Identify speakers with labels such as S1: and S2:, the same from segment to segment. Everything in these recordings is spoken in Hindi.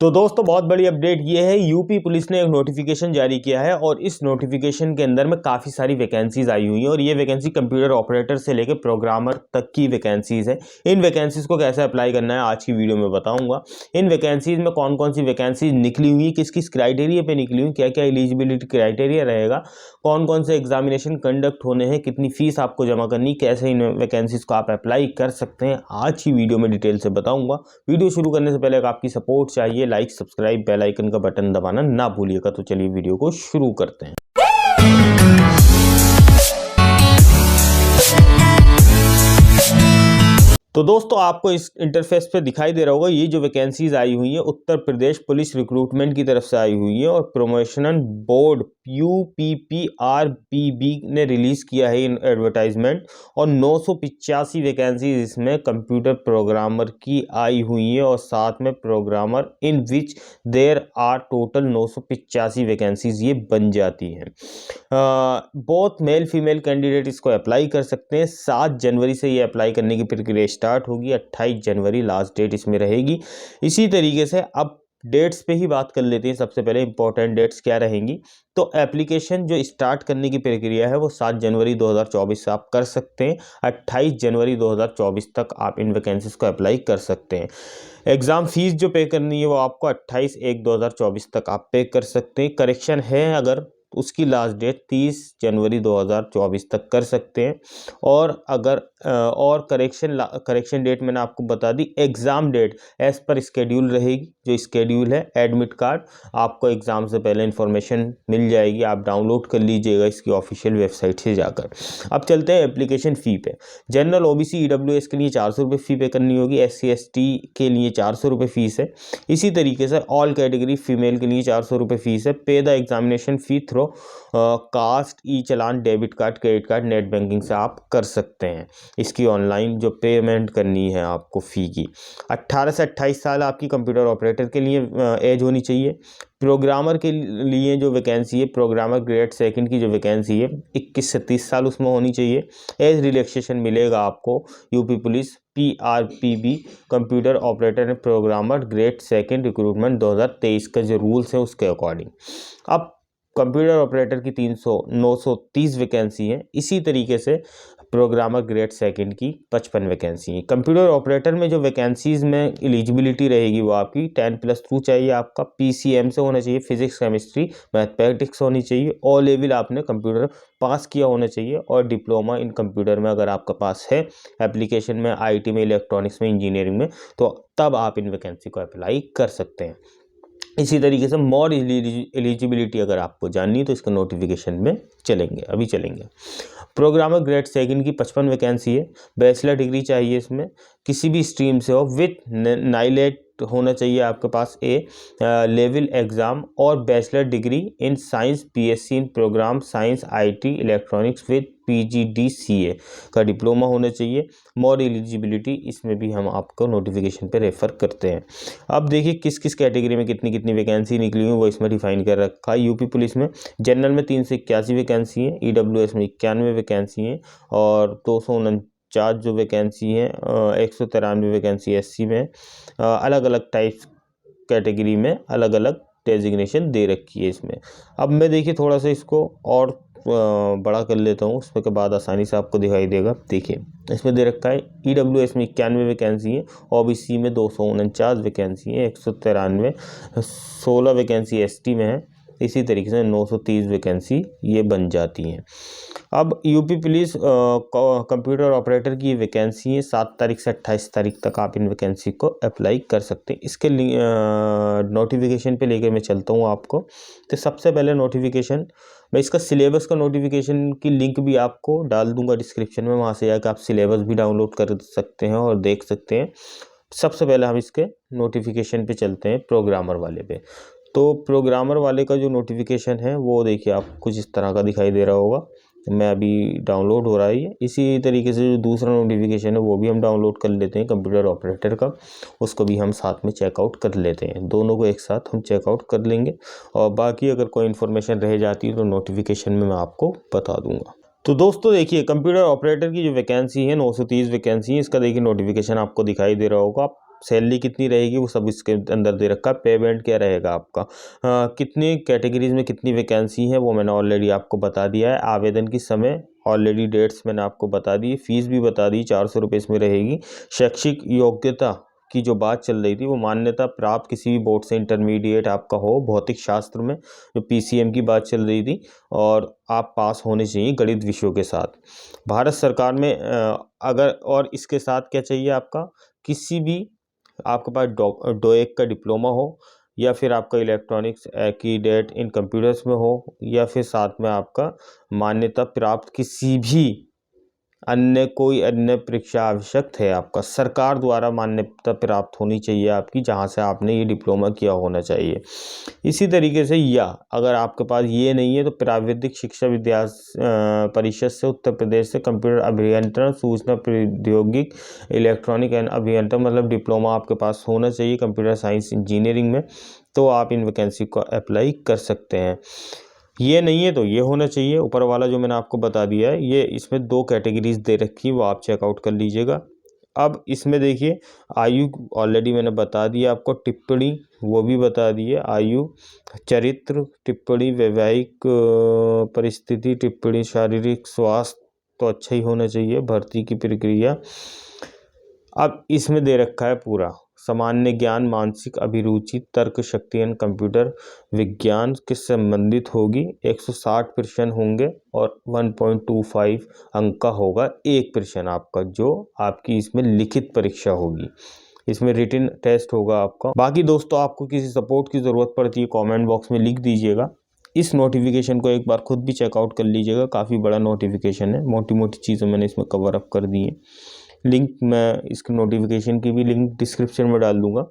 S1: तो दोस्तों बहुत बड़ी अपडेट ये है, यूपी पुलिस ने एक नोटिफिकेशन जारी किया है और इस नोटिफिकेशन के अंदर में काफ़ी सारी वैकेंसीज आई हुई हैं और ये वैकेंसी कंप्यूटर ऑपरेटर से लेकर प्रोग्रामर तक की वैकेंसीज है। इन वैकेंसीज को कैसे अप्लाई करना है आज की वीडियो में बताऊंगा। इन वैकेंसीज में कौन कौन सी वैकेंसीज निकली हुई, किस किस क्राइटेरिया पे निकली हुई, क्या क्या एलिजिबिलिटी क्राइटेरिया रहेगा, कौन कौन से एग्जामिनेशन कंडक्ट होने हैं, कितनी फीस आपको जमा करनी, कैसे इन वैकेंसीज को आप अप्लाई कर सकते हैं, आज की वीडियो में डिटेल से बताऊंगा। वीडियो शुरू करने से पहले आपकी सपोर्ट चाहिए, लाइक सब्सक्राइब बेल आइकन का बटन दबाना ना भूलिएगा। तो चलिए वीडियो को शुरू करते हैं। तो दोस्तों आपको इस इंटरफेस पे दिखाई दे रहा होगा, ये जो वैकेंसीज आई हुई है उत्तर प्रदेश पुलिस रिक्रूटमेंट की तरफ से आई हुई है और प्रमोशन बोर्ड UPPRBB ने रिलीज किया है इन एडवर्टाइजमेंट और 985 वैकेंसीज इसमें कंप्यूटर प्रोग्रामर की आई हुई है और साथ में programmer in which there are total 985 vacancies ये बन जाती हैं। बोथ मेल फीमेल कैंडिडेट इसको अप्लाई कर सकते हैं। 7 जनवरी से ये अप्लाई करने की प्रक्रिया स्टार्ट होगी, 28 जनवरी लास्ट डेट इसमें रहेगी। इसी तरीके से अब डेट्स पे ही बात कर लेते हैं। सबसे पहले इंपॉर्टेंट डेट्स क्या रहेंगी, तो एप्लीकेशन जो स्टार्ट करने की प्रक्रिया है वो 7 जनवरी 2024 से आप कर सकते हैं। 28 जनवरी 2024 तक आप इन वैकेंसीज को अप्लाई कर सकते हैं। एग्ज़ाम फीस जो पे करनी है वो आपको 28/1/2024 तक आप पे कर सकते हैं। करेक्शन है अगर उसकी लास्ट डेट 30 जनवरी 2024 तक कर सकते हैं। और अगर और करेक्शन डेट मैंने आपको बता दी। Exam date as per schedule रहेगी। जो स्केड्यूल है एडमिट कार्ड आपको एग्ज़ाम से पहले इन्फॉर्मेशन मिल जाएगी, आप डाउनलोड कर लीजिएगा इसकी ऑफिशियल वेबसाइट से जाकर। अब चलते हैं एप्लीकेशन फ़ी पे। जनरल OBC EWS के लिए 400 रुपये फ़ी पे करनी होगी। SC ST के लिए 400 रुपये फ़ीस है। इसी तरीके से ऑल कैटेगरी फीमेल के लिए 400 रुपये फ़ीस है। Pay the examination fee through caste e challan debit card credit card net banking से आप कर सकते हैं। इसकी ऑनलाइन जो पेमेंट करनी है आपको फ़ी की। 18 से 28 साल आपकी कंप्यूटर ऑपरेटर के लिए एज होनी चाहिए। प्रोग्रामर के लिए जो वैकेंसी है, प्रोग्रामर ग्रेड सेकंड की जो वैकेंसी है 21 से 30 साल उसमें होनी चाहिए। एज रिलैक्सेशन मिलेगा आपको UP police PRPB computer operator and programmer grade second recruitment 2023 का जो रूल्स है उसके अकॉर्डिंग। अब कंप्यूटर ऑपरेटर की 930 वैकेंसी है। इसी तरीके से प्रोग्रामर ग्रेड सेकंड की 55 वैकेंसी है। कंप्यूटर ऑपरेटर में जो वैकेंसीज में एलिजिबिलिटी रहेगी वो आपकी 10+2 चाहिए, आपका PCM से होना चाहिए, फिजिक्स केमिस्ट्री मैथमेटिक्स होनी चाहिए, और लेवल आपने कंप्यूटर पास किया होना चाहिए और डिप्लोमा इन कंप्यूटर में अगर आपका पास है, एप्लीकेशन में, IT में, इलेक्ट्रॉनिक्स में, इंजीनियरिंग में, तो तब आप इन वैकेंसी को अप्लाई कर सकते हैं। इसी तरीके से मोर एलिजिबिलिटी अगर आपको जाननी है तो इसका नोटिफिकेशन में अभी चलेंगे। प्रोग्रामर ग्रेड सेकंड की 55 वैकेंसी है। बैचलर डिग्री चाहिए इसमें, किसी भी स्ट्रीम से हो, विथ नाइलेट होना चाहिए आपके पास लेवल एग्ज़ाम, और bachelor degree in science BSc in program science IT electronics with PGDCA का डिप्लोमा होना चाहिए। मोर एलिजिबिलिटी इसमें भी हम आपको नोटिफिकेशन पे रेफ़र करते हैं। अब देखिए किस किस कैटेगरी में कितनी कितनी वैकेंसी निकली हुई वो इसमें डिफाइन कर रखा है। यूपी पुलिस में जनरल में 381 वैकेंसी है, EWS में 91 वैकेंसी हैं और 249 जो वैकेंसी हैं, 193 वैकेंसी SC में। अलग अलग टाइप्स कैटेगरी में अलग अलग डेजिग्नेशन दे रखी है इसमें। अब मैं देखिए थोड़ा सा इसको और बड़ा कर लेता हूँ, उसके बाद आसानी से आपको दिखाई देगा। देखिए इसमें दे रखा है EWS में 91 वैकेंसी है, OBC में 249 वैकेंसी है, 193, 16 वैकेंसी ST में है। इसी तरीके से 930 वैकेंसी ये बन जाती हैं। अब यूपी पुलिस कंप्यूटर ऑपरेटर की वैकेंसी है। 7 तारीख से 28 तारीख तक आप इन वैकेंसी को अप्लाई कर सकते हैं। इसके नोटिफिकेशन पे लेकर मैं चलता हूँ आपको। तो सबसे पहले नोटिफिकेशन, मैं इसका सिलेबस का नोटिफिकेशन की लिंक भी आपको डाल दूंगा डिस्क्रिप्शन में, वहाँ से जाकर आप सिलेबस भी डाउनलोड कर सकते हैं और देख सकते हैं। सबसे पहले हम इसके नोटिफिकेशन पे चलते हैं, प्रोग्रामर वाले पे। तो प्रोग्रामर वाले का जो नोटिफिकेशन है वो देखिए आप कुछ इस तरह का दिखाई दे रहा होगा। मैं अभी डाउनलोड हो रहा है। इसी तरीके से जो दूसरा नोटिफिकेशन है वो भी हम डाउनलोड कर लेते हैं कंप्यूटर ऑपरेटर का, उसको भी हम साथ में चेकआउट कर लेते हैं। दोनों को एक साथ हम चेकआउट कर लेंगे और बाकी अगर कोई इन्फॉर्मेशन रह जाती है तो नोटिफिकेशन में मैं आपको बता दूंगा। तो दोस्तों देखिए कंप्यूटर ऑपरेटर की जो वैकेंसी है 930 वैकेंसी है, इसका देखिए नोटिफिकेशन आपको दिखाई दे रहा होगा। सैलरी कितनी रहेगी वो सब इसके अंदर दे रखा है। पेमेंट क्या रहेगा आपका, कितनी कैटेगरीज में कितनी वैकेंसी है वो मैंने ऑलरेडी आपको बता दिया है। आवेदन की समय ऑलरेडी डेट्स मैंने आपको बता दी, फीस भी बता दी, 400 रुपये इसमें रहेगी। शैक्षिक योग्यता की जो बात चल रही थी वो मान्यता प्राप्त किसी भी बोर्ड से इंटरमीडिएट आपका हो भौतिक शास्त्र में, जो PCM की बात चल रही थी, और आप पास होने चाहिए गणित विषयों के साथ। भारत सरकार में अगर, और इसके साथ क्या चाहिए आपका, किसी भी आपके पास डोएक का डिप्लोमा हो, या फिर आपका इलेक्ट्रॉनिक्स एक्रीडेट इन कंप्यूटर्स में हो, या फिर साथ में आपका मान्यता प्राप्त किसी भी कोई अन्य परीक्षा आवश्यक है आपका, सरकार द्वारा मान्यता प्राप्त होनी चाहिए आपकी, जहां से आपने ये डिप्लोमा किया होना चाहिए। इसी तरीके से, या अगर आपके पास ये नहीं है तो प्राविधिक शिक्षा परिषद से उत्तर प्रदेश से कंप्यूटर अभियंत्रण, सूचना प्रौद्योगिक, इलेक्ट्रॉनिक एंड अभियंत्रण, मतलब डिप्लोमा आपके पास होना चाहिए कंप्यूटर साइंस इंजीनियरिंग में, तो आप इन वैकेंसी को अप्लाई कर सकते हैं। ये नहीं है तो ये होना चाहिए। ऊपर वाला जो मैंने आपको बता दिया है, ये इसमें 2 कैटेगरीज दे रखी, वो आप चेकआउट कर लीजिएगा। अब इसमें देखिए, आयु ऑलरेडी मैंने बता दिया आपको, टिप्पणी वो भी बता दी है, आयु, चरित्र टिप्पणी, वैवाहिक परिस्थिति टिप्पणी, शारीरिक स्वास्थ्य तो अच्छा ही होना चाहिए, भर्ती की प्रक्रिया। अब इसमें दे रखा है पूरा, सामान्य ज्ञान, मानसिक अभिरुचि, तर्क शक्ति एंड कंप्यूटर विज्ञान के संबंधित होगी, 160 प्रश्न होंगे और 1.25 अंक का होगा एक प्रश्न आपका, जो आपकी इसमें लिखित परीक्षा होगी। इसमें रिटन टेस्ट होगा आपका। बाकी दोस्तों, आपको किसी सपोर्ट की ज़रूरत पड़ती है कमेंट बॉक्स में लिख दीजिएगा। इस नोटिफिकेशन को एक बार खुद भी चेकआउट कर लीजिएगा, काफ़ी बड़ा नोटिफिकेशन है, मोटी मोटी चीज़ें मैंने इसमें कवर अप कर दी हैं। लिंक मैं इसके नोटिफिकेशन की भी लिंक डिस्क्रिप्शन में डाल दूंगा,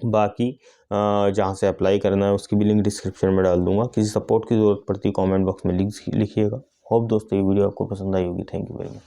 S1: बाकी जहाँ से अप्लाई करना है उसकी भी लिंक डिस्क्रिप्शन में डाल दूंगा। किसी सपोर्ट की ज़रूरत पड़ती है कमेंट बॉक्स में लिखिएगा। होप दोस्तों ये वीडियो आपको पसंद आई होगी। Thank you very much.